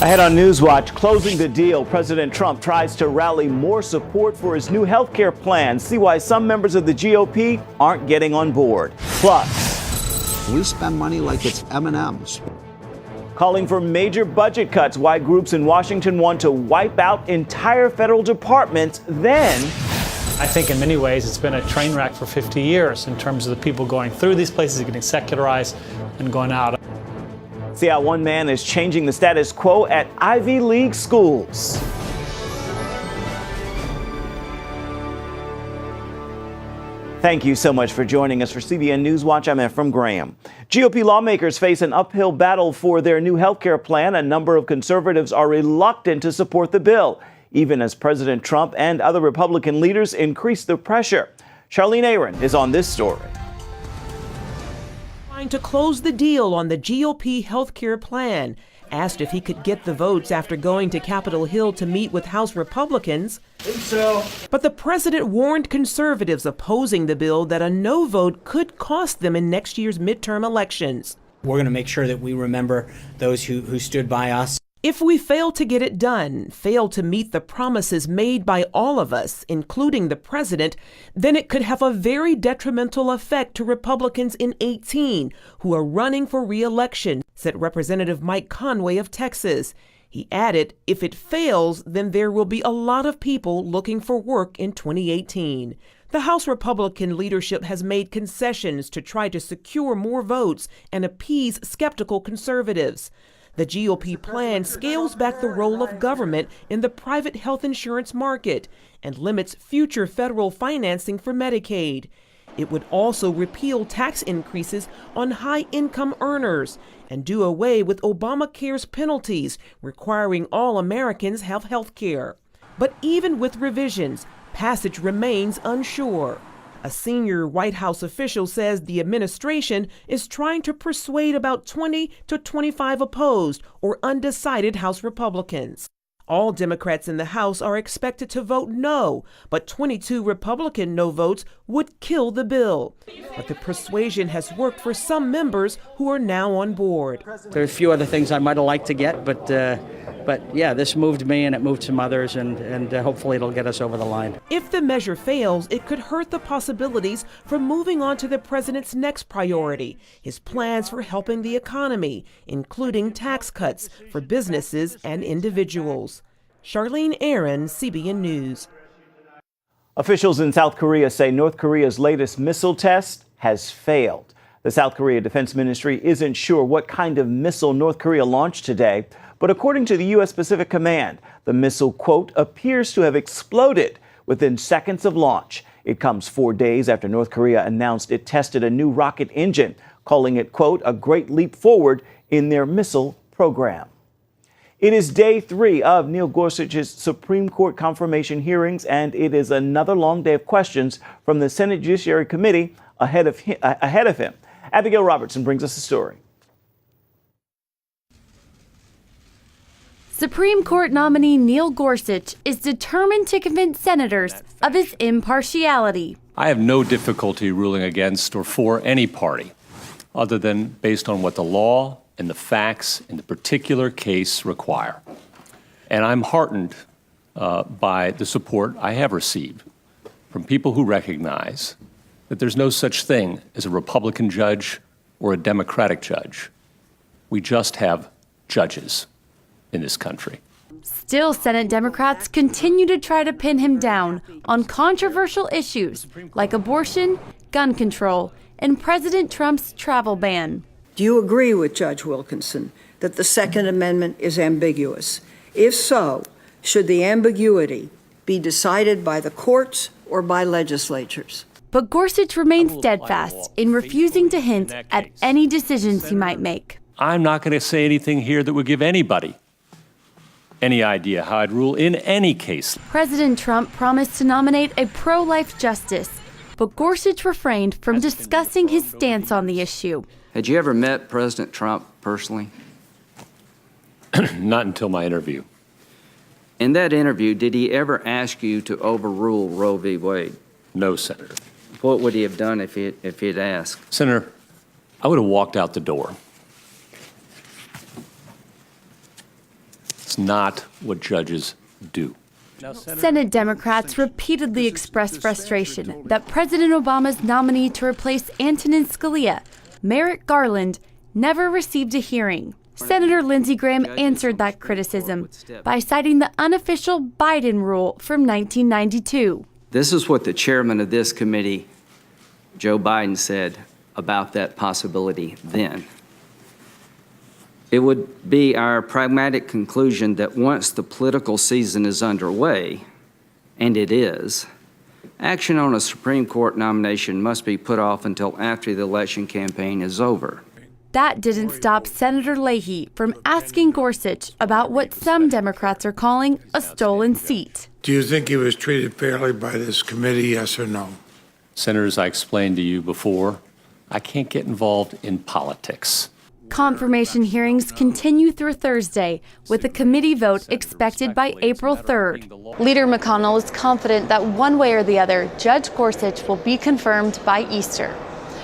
Ahead on NewsWatch, closing the deal, President Trump tries to rally more support for his new health care plan. See why some members of the GOP aren't getting on board. Plus, we spend money like it's M&Ms. Calling for major budget cuts, why groups in Washington want to wipe out entire federal departments. Then, I think in many ways it's been a train wreck for 50 years in terms of the people going through these places, getting secularized and going out. See how one man is changing the status quo at Ivy League schools. Thank you so much for joining us for CBN NewsWatch. I'm Ephraim Graham. GOP lawmakers face an uphill battle for their new health care plan. A number of conservatives are reluctant to support the bill, even as President Trump and other Republican leaders increase the pressure. Charlene Aaron is on this story. To close the deal on the GOP health care plan. Asked if he could get the votes after going to Capitol Hill to meet with House Republicans. But the president warned conservatives opposing the bill that a no vote could cost them in next year's midterm elections. We're going to make sure that we remember those who stood by us. If we fail to get it done, fail to meet the promises made by all of us, including the president, then it could have a very detrimental effect to Republicans in 2018 who are running for re-election, said Representative Mike Conway of Texas. He added, if it fails, then there will be a lot of people looking for work in 2018. The House Republican leadership has made concessions to try to secure more votes and appease skeptical conservatives. The GOP plan scales back the role of government in the private health insurance market and limits future federal financing for Medicaid. It would also repeal tax increases on high-income earners and do away with Obamacare's penalties requiring all Americans have health care. But even with revisions, passage remains unsure. A senior White House official says the administration is trying to persuade about 20 to 25 opposed or undecided House Republicans. All Democrats in the House are expected to vote no, but 22 Republican no votes would kill the bill. But the persuasion has worked for some members who are now on board. There are a few other things I might have liked to get, but yeah, this moved me and it moved some others, and hopefully it'll get us over the line. If the measure fails, it could hurt the possibilities for moving on to the president's next priority, his plans for helping the economy, including tax cuts for businesses and individuals. Charlene Aaron, CBN News. Officials in South Korea say North Korea's latest missile test has failed. The South Korea Defense Ministry isn't sure what kind of missile North Korea launched today, but according to the U.S. Pacific Command, the missile, quote, appears to have exploded within seconds of launch. It comes 4 days after North Korea announced it tested a new rocket engine, calling it, quote, a great leap forward in their missile program. It is day 3 of Neil Gorsuch's Supreme Court confirmation hearings, and it is another long day of questions from the Senate Judiciary Committee ahead of him. Abigail Robertson brings us the story. Supreme Court nominee Neil Gorsuch is determined to convince senators of his impartiality. I have no difficulty ruling against or for any party, other than based on what the law and the facts in the particular case require. And I'm heartened by the support I have received from people who recognize that there's no such thing as a Republican judge or a Democratic judge. We just have judges in this country. Still, Senate Democrats continue to try to pin him down on controversial issues like abortion, gun control, and President Trump's travel ban. Do you agree with Judge Wilkinson that the Second Amendment is ambiguous? If so, should the ambiguity be decided by the courts or by legislatures? But Gorsuch remains steadfast in refusing to hint at any decisions he might make. I'm not going to say anything here that would give anybody any idea how I'd rule in any case. President Trump promised to nominate a pro-life justice, but Gorsuch refrained from discussing his stance on the issue. Had you ever met President Trump personally? Not until my interview. In that interview, did he ever ask you to overrule Roe v. Wade? No, Senator. What would he have done if he'd asked? Senator, I would have walked out the door. That's not what judges do. Senate Democrats repeatedly expressed frustration that President Obama's nominee to replace Antonin Scalia, Merrick Garland, never received a hearing. Senator Lindsey Graham answered that criticism by citing the unofficial Biden rule from 1992. This is what the chairman of this committee, Joe Biden, said about that possibility then. It would be our pragmatic conclusion that once the political season is underway, and it is, action on a Supreme Court nomination must be put off until after the election campaign is over. That didn't stop Senator Leahy from asking Gorsuch about what some Democrats are calling a stolen seat. Do you think he was treated fairly by this committee, yes or no? Senators, I explained to you before, I can't get involved in politics. Confirmation hearings continue through Thursday, with a committee vote expected by April 3rd. Leader McConnell is confident that one way or the other, Judge Gorsuch will be confirmed by Easter.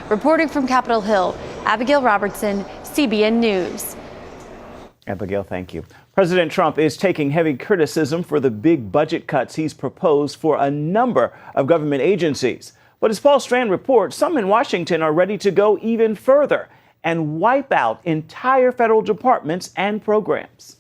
Reporting from Capitol Hill, Abigail Robertson, CBN News. Abigail, thank you. President Trump is taking heavy criticism for the big budget cuts he's proposed for a number of government agencies. But as Paul Strand reports, some in Washington are ready to go even further and wipe out entire federal departments and programs.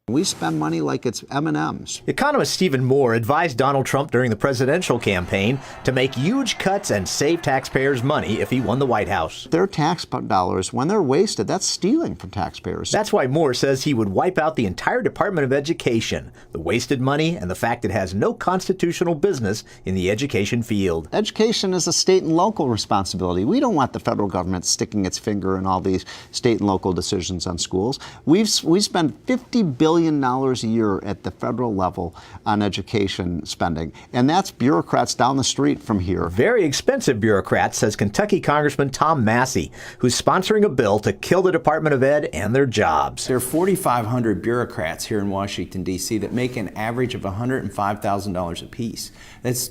We spend money like it's M&Ms. Economist Stephen Moore advised Donald Trump during the presidential campaign to make huge cuts and save taxpayers money if he won the White House. Their tax dollars, when they're wasted, that's stealing from taxpayers. That's why Moore says he would wipe out the entire Department of Education, the wasted money and the fact it has no constitutional business in the education field. Education is a state and local responsibility. We don't want the federal government sticking its finger in all these state and local decisions on schools. We spend $50 billion a year at the federal level on education spending, and that's bureaucrats down the street from here. Very expensive bureaucrats, says Kentucky Congressman Tom Massey, who's sponsoring a bill to kill the Department of Ed and their jobs. There are 4,500 bureaucrats here in Washington, D.C. that make an average of $105,000 apiece. That's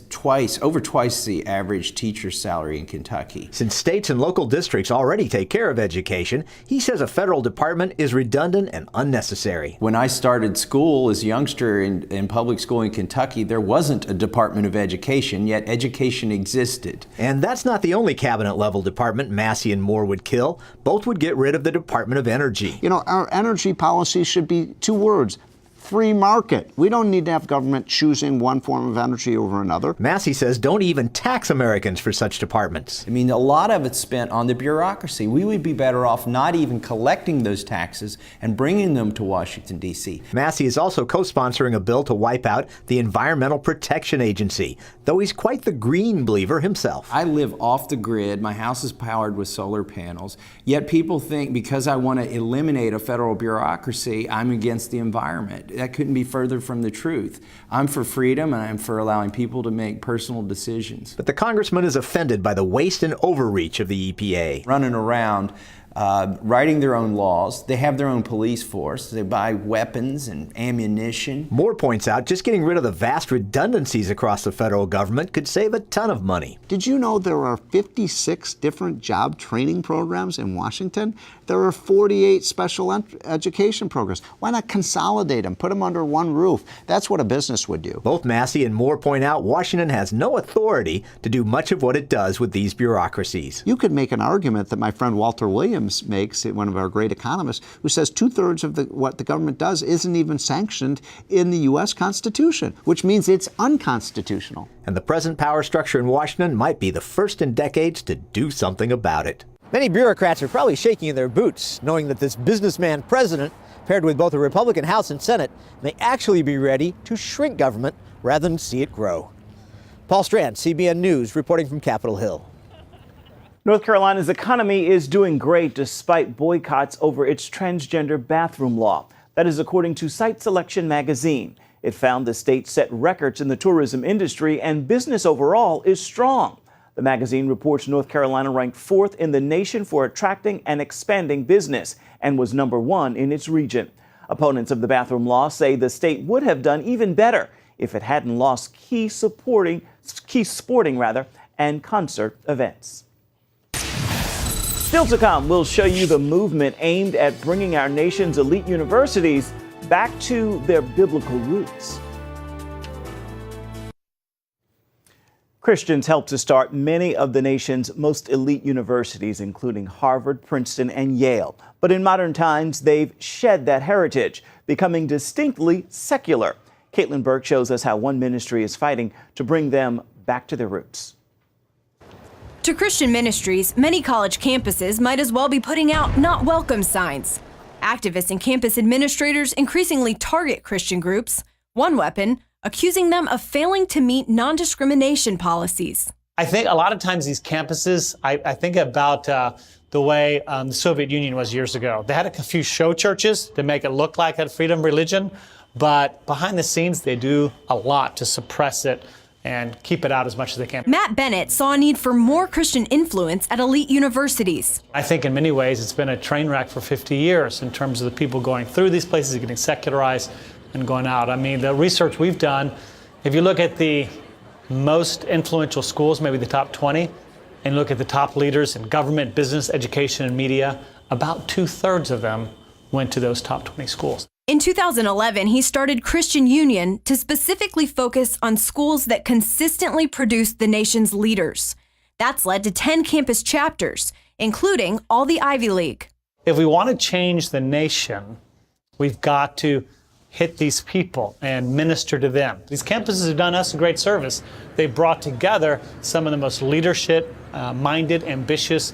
over twice the average teacher's salary in Kentucky. Since states and local districts already take care of education, he says a federal department is redundant and unnecessary. When I started school as a youngster in public school in Kentucky, there wasn't a Department of Education, yet education existed. And that's not the only cabinet-level department Massey and Moore would kill. Both would get rid of the Department of Energy. You know, our energy policy should be two words: free market. We don't need to have government choosing one form of energy over another. Massey says don't even tax Americans for such departments. I mean, a lot of it's spent on the bureaucracy. We would be better off not even collecting those taxes and bringing them to Washington, D.C. Massey is also co-sponsoring a bill to wipe out the Environmental Protection Agency, though he's quite the green believer himself. I live off the grid. My house is powered with solar panels. Yet people think because I want to eliminate a federal bureaucracy, I'm against the environment. That couldn't be further from the truth. I'm for freedom, and I'm for allowing people to make personal decisions. But the congressman is offended by the waste and overreach of the EPA. Running around, writing their own laws. They have their own police force. They buy weapons and ammunition. Moore points out just getting rid of the vast redundancies across the federal government could save a ton of money. Did you know there are 56 different job training programs in Washington? There are 48 special education programs. Why not consolidate them, put them under one roof? That's what a business would do. Both Massey and Moore point out Washington has no authority to do much of what it does with these bureaucracies. You could make an argument that my friend Walter Williams makes, one of our great economists, who says 2/3 of what the government does isn't even sanctioned in the U.S. Constitution, which means it's unconstitutional. And the present power structure in Washington might be the first in decades to do something about it. Many bureaucrats are probably shaking in their boots, knowing that this businessman president, paired with both a Republican House and Senate, may actually be ready to shrink government rather than see it grow. Paul Strand, CBN News, reporting from Capitol Hill. North Carolina's economy is doing great despite boycotts over its transgender bathroom law. That is according to Site Selection magazine. It found the state set records in the tourism industry and business overall is strong. The magazine reports North Carolina ranked 4th in the nation for attracting and expanding business and was number 1 in its region. Opponents of the bathroom law say the state would have done even better if it hadn't lost key sporting and concert events. Still to come, we'll show you the movement aimed at bringing our nation's elite universities back to their biblical roots. Christians helped to start many of the nation's most elite universities, including Harvard, Princeton, and Yale. But in modern times, they've shed that heritage, becoming distinctly secular. Caitlin Burke shows us how one ministry is fighting to bring them back to their roots. To Christian ministries, many college campuses might as well be putting out "not welcome" signs. Activists and campus administrators increasingly target Christian groups. One weapon, accusing them of failing to meet non-discrimination policies. I think a lot of times these campuses, I think about the way the Soviet Union was years ago. They had a few show churches to make it look like a freedom religion, but behind the scenes they do a lot to suppress it and keep it out as much as they can. Matt Bennett saw a need for more Christian influence at elite universities. I think in many ways it's been a train wreck for 50 years in terms of the people going through these places, getting secularized and going out. I mean, the research we've done, if you look at the most influential schools, maybe the top 20, and look at the top leaders in government, business, education, and media, about 2/3 of them went to those top 20 schools. In 2011, he started Christian Union to specifically focus on schools that consistently produced the nation's leaders. That's led to 10 campus chapters, including all the Ivy League. If we want to change the nation, we've got to hit these people and minister to them. These campuses have done us a great service. They've brought together some of the most leadership-minded, ambitious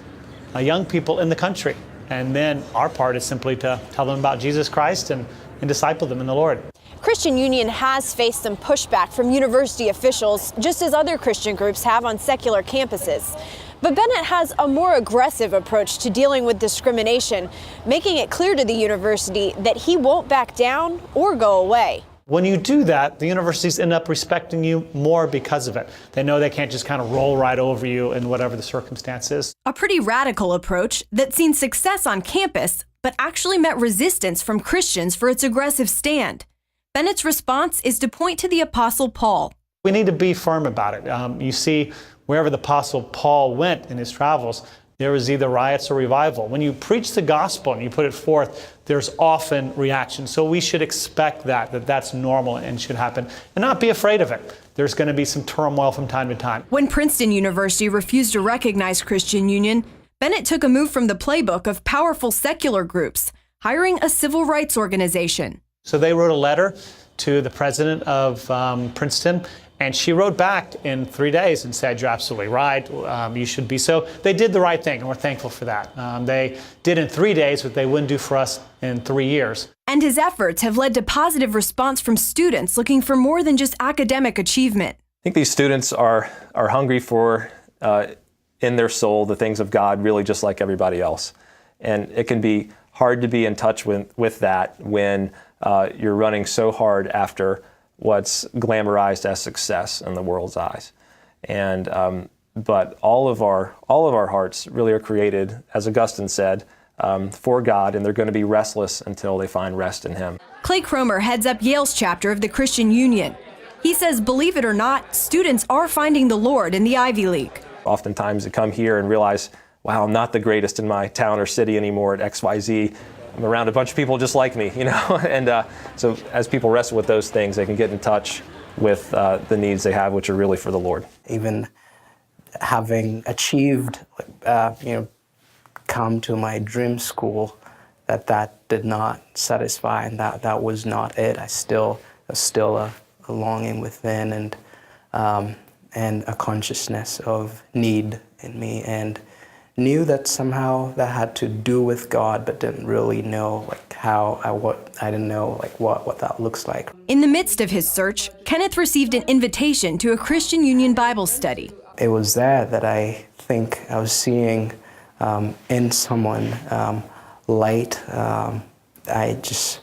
young people in the country. And then our part is simply to tell them about Jesus Christ and disciple them in the Lord. Christian Union has faced some pushback from university officials, just as other Christian groups have on secular campuses. But Bennett has a more aggressive approach to dealing with discrimination, making it clear to the university that he won't back down or go away. When you do that, the universities end up respecting you more because of it. They know they can't just kind of roll right over you in whatever the circumstance is. A pretty radical approach that's seen success on campus, but actually met resistance from Christians for its aggressive stand. Bennett's response is to point to the Apostle Paul. We need to be firm about it. You see, wherever the Apostle Paul went in his travels, there was either riots or revival. When you preach the gospel and you put it forth, there's often reaction. So we should expect that's normal and should happen, and not be afraid of it. There's going to be some turmoil from time to time. When Princeton University refused to recognize Christian Union, Bennett took a move from the playbook of powerful secular groups, hiring a civil rights organization. So they wrote a letter to the president of Princeton, and she wrote back in 3 days and said, "You're absolutely right. You should be." So they did the right thing, and we're thankful for that. They did in 3 days what they wouldn't do for us in 3 years. And his efforts have led to positive response from students looking for more than just academic achievement. I think these students are hungry for, in their soul, the things of God, really just like everybody else. And it can be hard to be in touch with that when you're running so hard after what's glamorized as success in the world's eyes. And but all of our hearts really are created, as Augustine said, for God, and they're going to be restless until they find rest in Him. Clay Cromer heads up Yale's chapter of the Christian Union. He says, believe it or not, students are finding the Lord in the Ivy League. Oftentimes they come here and realize, wow, I'm not the greatest in my town or city anymore at XYZ. I'm around a bunch of people just like me, and so as people wrestle with those things, they can get in touch with the needs they have, which are really for the Lord. Even having achieved, come to my dream school, that did not satisfy, and that was not it. There's still a longing within, and a consciousness of need in me, and knew that somehow that had to do with God, but didn't really know I didn't know what that looks like. In the midst of his search, Kenneth received an invitation to a Christian Union Bible study. It was there that I think I was seeing in someone light. I just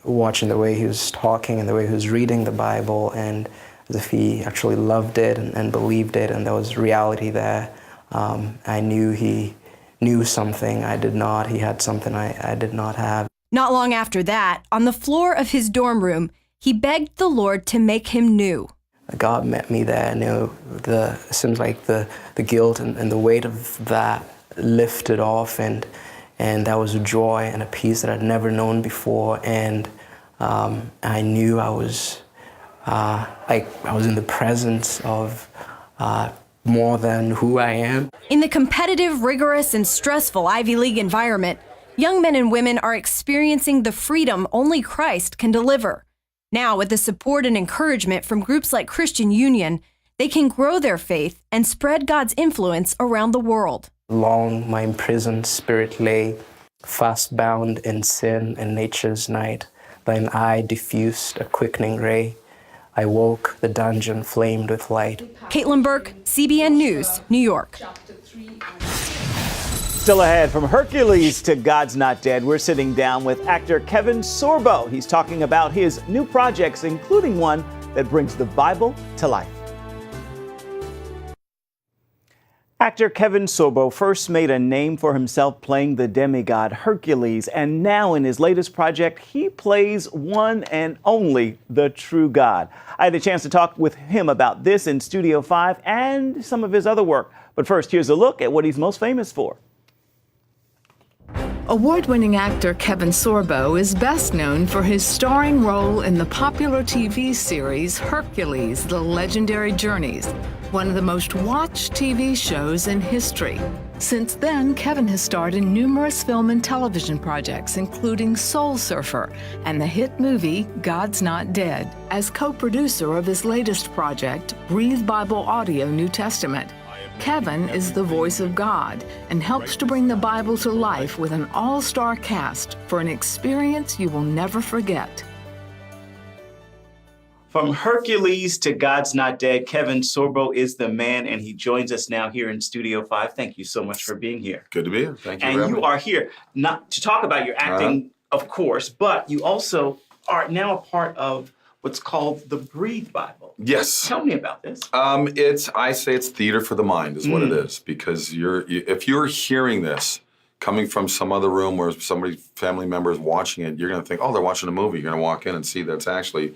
watching the way he was talking and the way he was reading the Bible, and as if he actually loved it and believed it, and there was reality there. I knew he knew something I did not. He had something I did not have. Not long after that, on the floor of his dorm room, he begged the Lord to make him new. God met me there. It seems like the guilt and the weight of that lifted off, and that was a joy and a peace that I'd never known before. And I knew I was in the presence of more than who I am. In the competitive, rigorous, and stressful Ivy League environment, young men and women are experiencing the freedom only Christ can deliver. Now, with the support and encouragement from groups like Christian Union, they can grow their faith and spread God's influence around the world. Long my imprisoned spirit lay, fast bound in sin and nature's night. Thine eye diffused a quickening ray. I woke, the dungeon flamed with light. Caitlin Burke, CBN News, New York. Still ahead, from Hercules to God's Not Dead, we're sitting down with actor Kevin Sorbo. He's talking about his new projects, including one that brings the Bible to life. Actor Kevin Sorbo first made a name for himself playing the demigod Hercules, and now in his latest project, he plays one and only the true God. I had a chance to talk with him about this in Studio 5 and some of his other work. But first, here's a look at what he's most famous for. Award-winning actor Kevin Sorbo is best known for his starring role in the popular TV series Hercules: The Legendary Journeys, one of the most watched TV shows in history. Since then, Kevin has starred in numerous film and television projects, including Soul Surfer and the hit movie God's Not Dead. As co-producer of his latest project, Breathe Bible Audio New Testament, Kevin is the voice of God and helps to bring the Bible to life with an all-star cast for an experience you will never forget. From Hercules to God's Not Dead, Kevin Sorbo is the man, and he joins us now here in Studio 5. Thank you so much for being here. Good to be here. Thank you. And you are here not to talk about your acting, of course, but you also are now a part of what's called the Breathe Bible. Yes. Tell me about this. I say it's theater for the mind is what it is, because if you're hearing this coming from some other room where family member is watching it, you're going to think, oh, they're watching a movie. You're going to walk in and see that's actually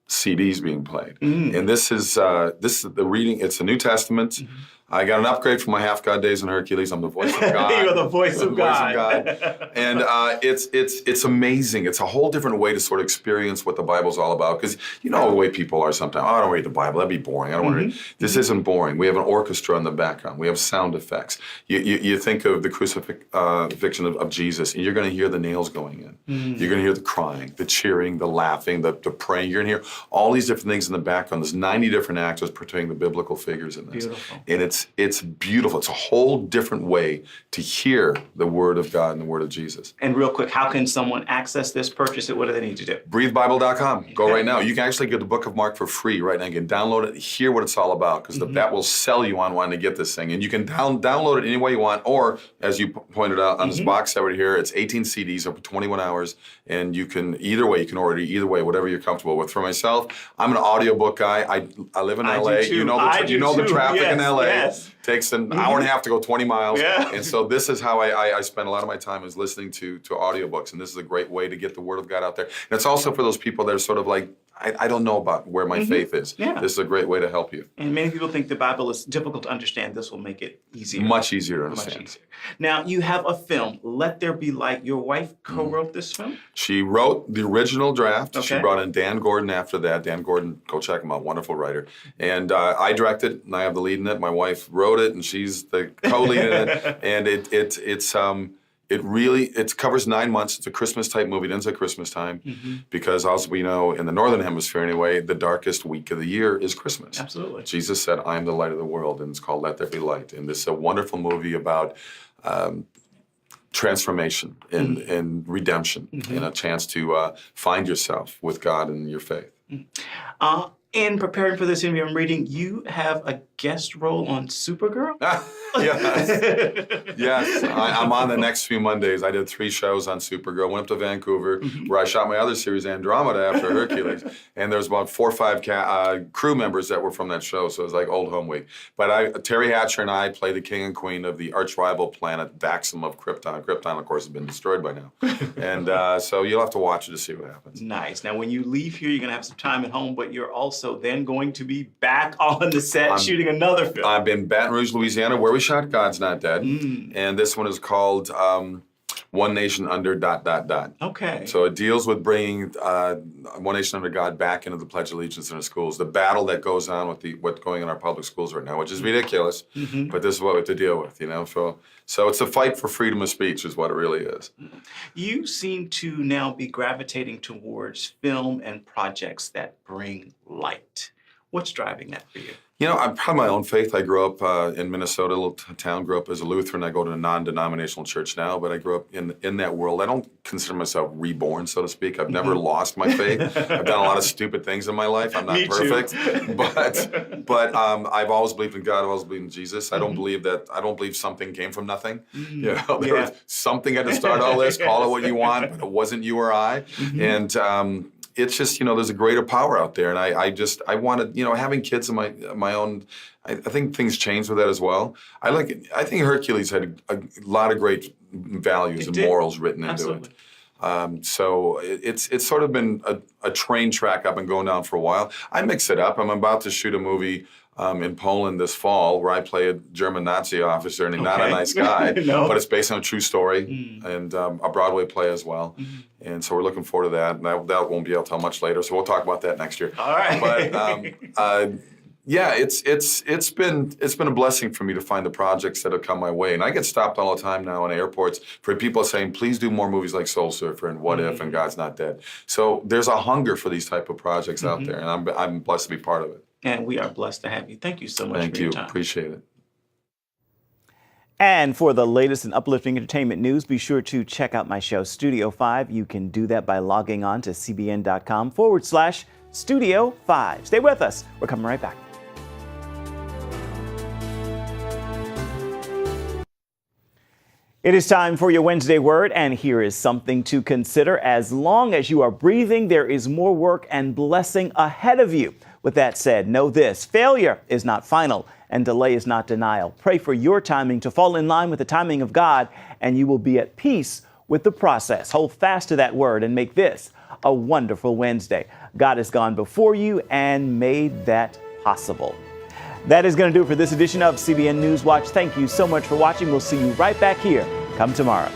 CDs being played. And this is the reading. It's the New Testament. I got an upgrade from my half-God days in Hercules. I'm the voice of God. You're the voice of God. And it's amazing. It's a whole different way to sort of experience what the Bible's all about. Because you know the way people are sometimes. Oh, I don't read the Bible. That'd be boring. I don't want to read. This isn't boring. We have an orchestra in the background. We have sound effects. You think of the crucifixion of Jesus, and you're going to hear the nails going in. You're going to hear the crying, the cheering, the laughing, the praying. You're going to hear all these different things in the background. There's 90 different actors portraying the biblical figures in this. Beautiful. And it's beautiful. It's a whole different way to hear the Word of God and the Word of Jesus. And real quick, how can someone access this, purchase it? What do they need to do? BreatheBible.com. Go right now. You can actually get the Book of Mark for free right now. You can download it, hear what it's all about, because that will sell you on wanting to get this thing. And you can download it any way you want, or, as you pointed out, on this box set right here, it's 18 CDs over 21 hours, and you can, either way, you can order it either way, whatever you're comfortable with. For myself, I'm an audiobook guy. I live in LA. You know the traffic in LA. Yes. Takes an hour and a half to go 20 miles. And so this is how I spend a lot of my time, is listening to audiobooks. And this is a great way to get the Word of God out there. And it's also for those people that are sort of like, I don't know about where my faith is. This is a great way to help you. And many people think the Bible is difficult to understand. This will make it easier. Much easier to understand. Much easier. Now, you have a film, Let There Be Light. Your wife co-wrote this film? She wrote the original draft. Okay. She brought in Dan Gordon after that. Dan Gordon, go check him out, wonderful writer. And I directed it, and I have the lead in it. My wife wrote it, and she's the co-lead in it. And it covers 9 months. It's a Christmas-type movie. It ends at Christmas time because, as we know, in the Northern Hemisphere anyway, the darkest week of the year is Christmas. Absolutely. Jesus said, I am the light of the world, and it's called Let There Be Light. And this is a wonderful movie about transformation and redemption and a chance to find yourself with God and your faith. In preparing for this interview, I'm reading you have a guest role on Supergirl? Yes. I'm on the next few Mondays. I did 3 shows on Supergirl. Went up to Vancouver, where I shot my other series, Andromeda, after Hercules. And there's about 4 or 5 crew members that were from that show, so it was like old home week. But Terry Hatcher and I play the king and queen of the arch-rival planet, Daxam of Krypton. Krypton, of course, has been destroyed by now. And so you'll have to watch it to see what happens. Nice. Now, when you leave here, you're going to have some time at home, but you're also then going to be back on the set shooting shooting another film. I'm in Baton Rouge, Louisiana, where we shot God's Not Dead. And this one is called One Nation Under ... Okay. So it deals with bringing One Nation Under God back into the Pledge of Allegiance in our schools. The battle that goes on with what's going in our public schools right now, which is ridiculous, but this is what we have to deal with, you know. So it's a fight for freedom of speech is what it really is. You seem to now be gravitating towards film and projects that bring light. What's driving that for you? You know, I'm proud of my own faith. I grew up in Minnesota, a little town, grew up as a Lutheran. I go to a non-denominational church now, but I grew up in that world. I don't consider myself reborn, so to speak. I've never lost my faith. I've done a lot of stupid things in my life. I'm not perfect. But I've always believed in God. I've always believed in Jesus. I don't believe something came from nothing. You know, there was something had to start all this, call it what you want, but it wasn't you or I. And it's just, you know, there's a greater power out there. And I wanted, you know, having kids of my own, I think things changed with that as well. I think Hercules had a lot of great values and morals written into it. So it's sort of been a train track I've been going down for a while. I mix it up. I'm about to shoot a movie in Poland this fall where I play a German Nazi officer and he's not a nice guy, but it's based on a true story and a Broadway play as well. And so we're looking forward to that. And that won't be out till much later, so we'll talk about that next year. All right. But yeah, it's been a blessing for me to find the projects that have come my way. And I get stopped all the time now in airports for people saying, please do more movies like Soul Surfer and What If and God's Not Dead. So there's a hunger for these type of projects out there, and I'm blessed to be part of it. And we are blessed to have you. Thank you so much for your time. Thank you. Appreciate it. And for the latest and uplifting entertainment news, be sure to check out my show, Studio 5. You can do that by logging on to cbn.com/Studio 5. Stay with us. We're coming right back. It is time for your Wednesday Word, and here is something to consider. As long as you are breathing, there is more work and blessing ahead of you. With that said, know this: failure is not final, and delay is not denial. Pray for your timing to fall in line with the timing of God, and you will be at peace with the process. Hold fast to that word and make this a wonderful Wednesday. God has gone before you and made that possible. That is going to do it for this edition of CBN NewsWatch. Thank you so much for watching. We'll see you right back here come tomorrow.